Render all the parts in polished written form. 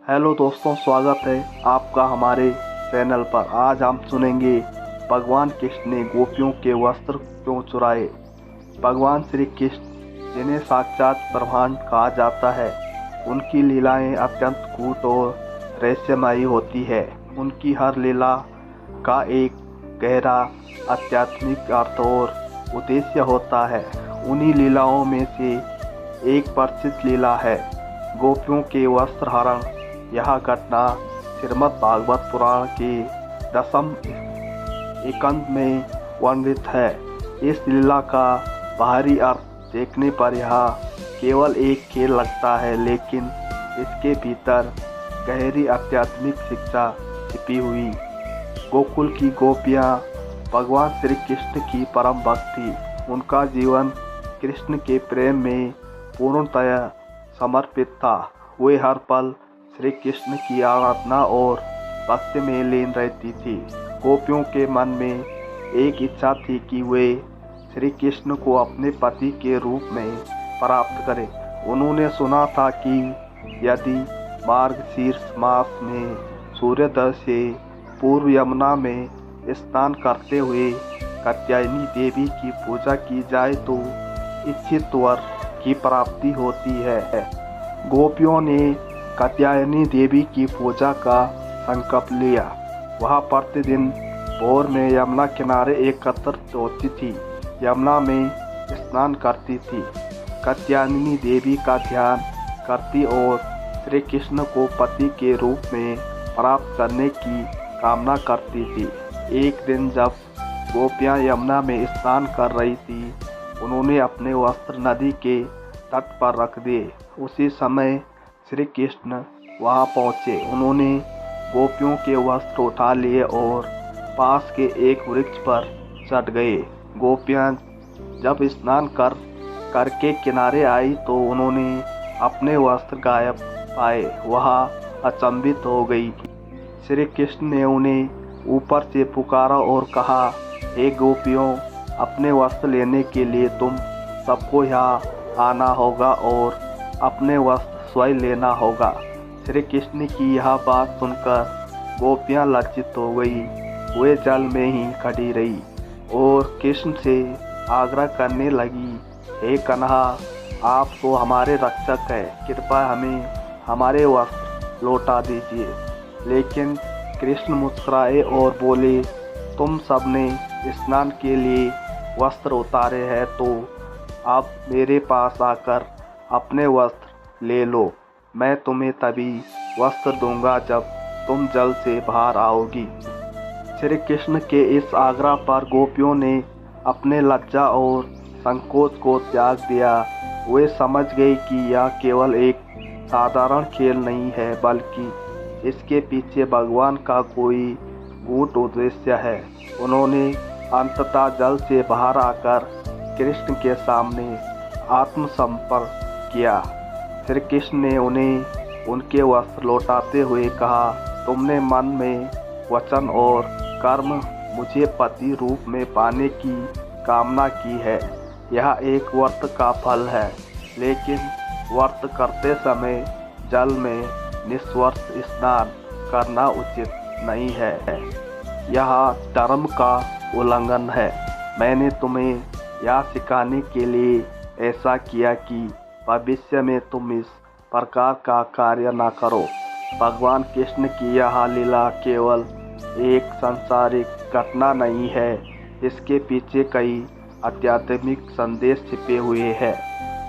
Hello दोस्तों, स्वागत है आपका हमारे चैनल पर। आज हम सुनेंगे भगवान कृष्ण ने गोपियों के वस्त्र क्यों चुराए। भगवान श्री कृष्ण, जिन्हें साक्षात ब्रह्मांड कहा जाता है, उनकी लीलाएं अत्यंत कूट और रहस्यमयी होती है। उनकी हर लीला का एक गहरा आध्यात्मिक अर्थ और उद्देश्य होता है। उन्हीं लीलाओं में से एक प्रसिद्ध लीला है गोपियों के वस्त्र हरण। यह घटना श्रीमद् भागवत पुराण के 10वें स्कंद में वर्णित है। इस लीला का बाहरी अर्थ देखने पर यह केवल एक खेल लगता है, लेकिन इसके भीतर गहरी आध्यात्मिक शिक्षा छिपी हुई। गोकुल की गोपियाँ भगवान श्री कृष्ण की परम भक्त थी। उनका जीवन कृष्ण के प्रेम में पूर्णतया समर्पित था। वे हर पल श्री कृष्ण की आराधना और भक्ति में लीन रहती थी। गोपियों के मन में एक इच्छा थी कि वे श्री कृष्ण को अपने पति के रूप में प्राप्त करें। उन्होंने सुना था कि यदि मार्गशीर्ष मास में सूर्योदय से पूर्व यमुना में स्नान करते हुए कात्यायनी देवी की पूजा की जाए तो इच्छित वर की प्राप्ति होती है। गोपियों ने कात्यायनी देवी की पूजा का संकल्प लिया। वह प्रतिदिन भोर में यमुना किनारे एकत्रित होती थी, यमुना में स्नान करती थी, कात्यायनी देवी का ध्यान करती और श्री कृष्ण को पति के रूप में प्राप्त करने की कामना करती थी। एक दिन जब गोपियाँ यमुना में स्नान कर रही थी, उन्होंने अपने वस्त्र नदी के तट पर रख दिए। उसी समय श्री कृष्ण वहां पहुंचे। उन्होंने गोपियों के वस्त्र उठा लिए और पास के एक वृक्ष पर चढ़ गए। गोपियां जब स्नान करके किनारे आई तो उन्होंने अपने वस्त्र गायब पाए। वह अचंभित हो गई। श्री कृष्ण ने उन्हें ऊपर से पुकारा और कहा, हे गोपियों, अपने वस्त्र लेने के लिए तुम सबको यहाँ आना होगा और अपने वस्त्र स्वयं लेना होगा। श्री कृष्ण की यह बात सुनकर गोपियाँ लज्जित हो गई। वे जल में ही खड़ी रही और कृष्ण से आग्रह करने लगी, हे कन्हा, आप तो हमारे रक्षक हैं, कृपया हमें हमारे वस्त्र लौटा दीजिए। लेकिन कृष्ण मुस्कुराए और बोले, तुम सबने स्नान के लिए वस्त्र उतारे हैं, तो अब मेरे पास आकर अपने वस्त्र ले लो। मैं तुम्हें तभी वस्त्र दूंगा जब तुम जल से बाहर आओगी। श्री कृष्ण के इस आग्रह पर गोपियों ने अपने लज्जा और संकोच को त्याग दिया। वे समझ गई कि यह केवल एक साधारण खेल नहीं है, बल्कि इसके पीछे भगवान का कोई गूढ़ उद्देश्य है। उन्होंने अंततः जल से बाहर आकर कृष्ण के सामने आत्मसमर्पण किया। श्री कृष्ण ने उन्हें उनके वस्त्र लौटाते हुए कहा, तुमने मन में, वचन और कर्म मुझे पति रूप में पाने की कामना की है। यह एक व्रत का फल है, लेकिन व्रत करते समय जल में निस्वार्थ स्नान करना उचित नहीं है। यह धर्म का उल्लंघन है। मैंने तुम्हें यह सिखाने के लिए ऐसा किया कि भविष्य में तुम इस प्रकार का कार्य न करो। भगवान कृष्ण की यह लीला केवल एक सांसारिक घटना नहीं है, इसके पीछे कई आध्यात्मिक संदेश छिपे हुए हैं।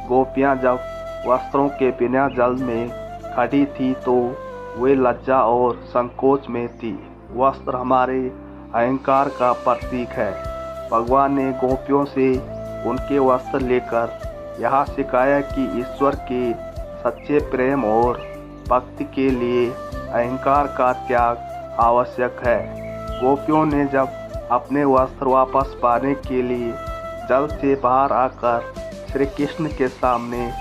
गोपियाँ जब वस्त्रों के बिना जल में खड़ी थी तो वे लज्जा और संकोच में थी। वस्त्र हमारे अहंकार का प्रतीक है। भगवान ने गोपियों से उनके वस्त्र लेकर यह सिखाया कि ईश्वर के सच्चे प्रेम और भक्ति के लिए अहंकार का त्याग आवश्यक है। गोपियों ने जब अपने वस्त्र वापस पाने के लिए जल से बाहर आकर श्री कृष्ण के सामने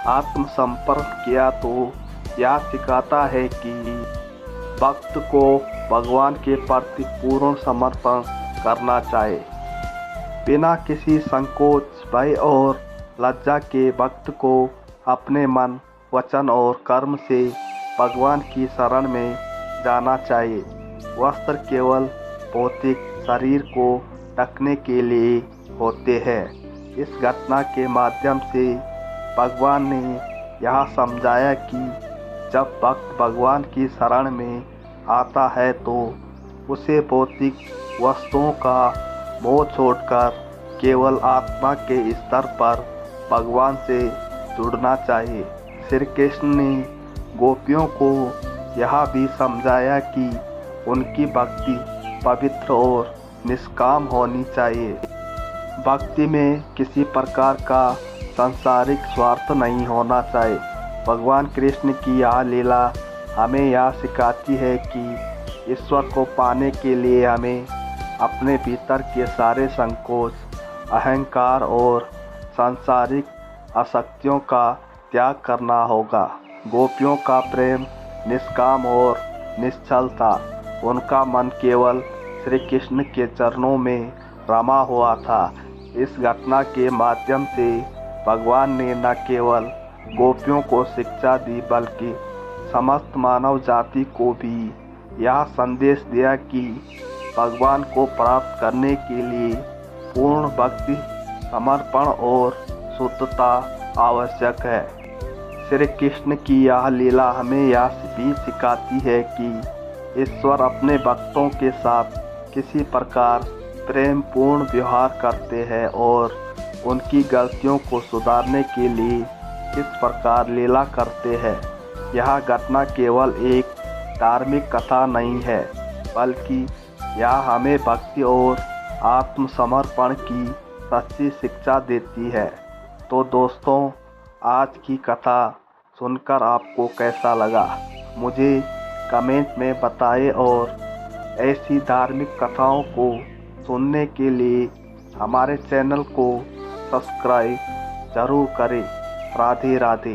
आत्मसमर्पण किया तो यह सिखाता है कि भक्त को भगवान के प्रति पूर्ण समर्पण करना चाहिए। बिना किसी संकोच, भय और लज्जा के भक्त को अपने मन, वचन और कर्म से भगवान की शरण में जाना चाहिए। वस्त्र केवल भौतिक शरीर को ढकने के लिए होते हैं। इस घटना के माध्यम से भगवान ने यह समझाया कि जब भक्त भगवान की शरण में आता है तो उसे भौतिक वस्तुओं का मोह छोड़कर केवल आत्मा के स्तर पर भगवान से जुड़ना चाहिए। श्री कृष्ण ने गोपियों को यह भी समझाया कि उनकी भक्ति पवित्र और निष्काम होनी चाहिए। भक्ति में किसी प्रकार का सांसारिक स्वार्थ नहीं होना चाहिए। भगवान कृष्ण की यह लीला हमें यह सिखाती है कि ईश्वर को पाने के लिए हमें अपने भीतर के सारे संकोच, अहंकार और सांसारिक आसक्तियों का त्याग करना होगा। गोपियों का प्रेम निष्काम और निश्चल था। उनका मन केवल श्री कृष्ण के चरणों में रमा हुआ था। इस घटना के माध्यम से भगवान ने न केवल गोपियों को शिक्षा दी बल्कि समस्त मानव जाति को भी यह संदेश दिया कि भगवान को प्राप्त करने के लिए पूर्ण भक्ति, समर्पण और शुद्धता आवश्यक है। श्री कृष्ण की यह लीला हमें यह भी सिखाती है कि ईश्वर अपने भक्तों के साथ किसी प्रकार प्रेम पूर्ण व्यवहार करते हैं और उनकी गलतियों को सुधारने के लिए किस प्रकार लीला करते हैं। यह घटना केवल एक धार्मिक कथा नहीं है बल्कि यह हमें भक्ति और आत्मसमर्पण की सच्ची शिक्षा देती है। तो दोस्तों, आज की कथा सुनकर आपको कैसा लगा मुझे कमेंट में बताएं और ऐसी धार्मिक कथाओं को सुनने के लिए हमारे चैनल को सब्सक्राइब जरूर करें। राधे राधे।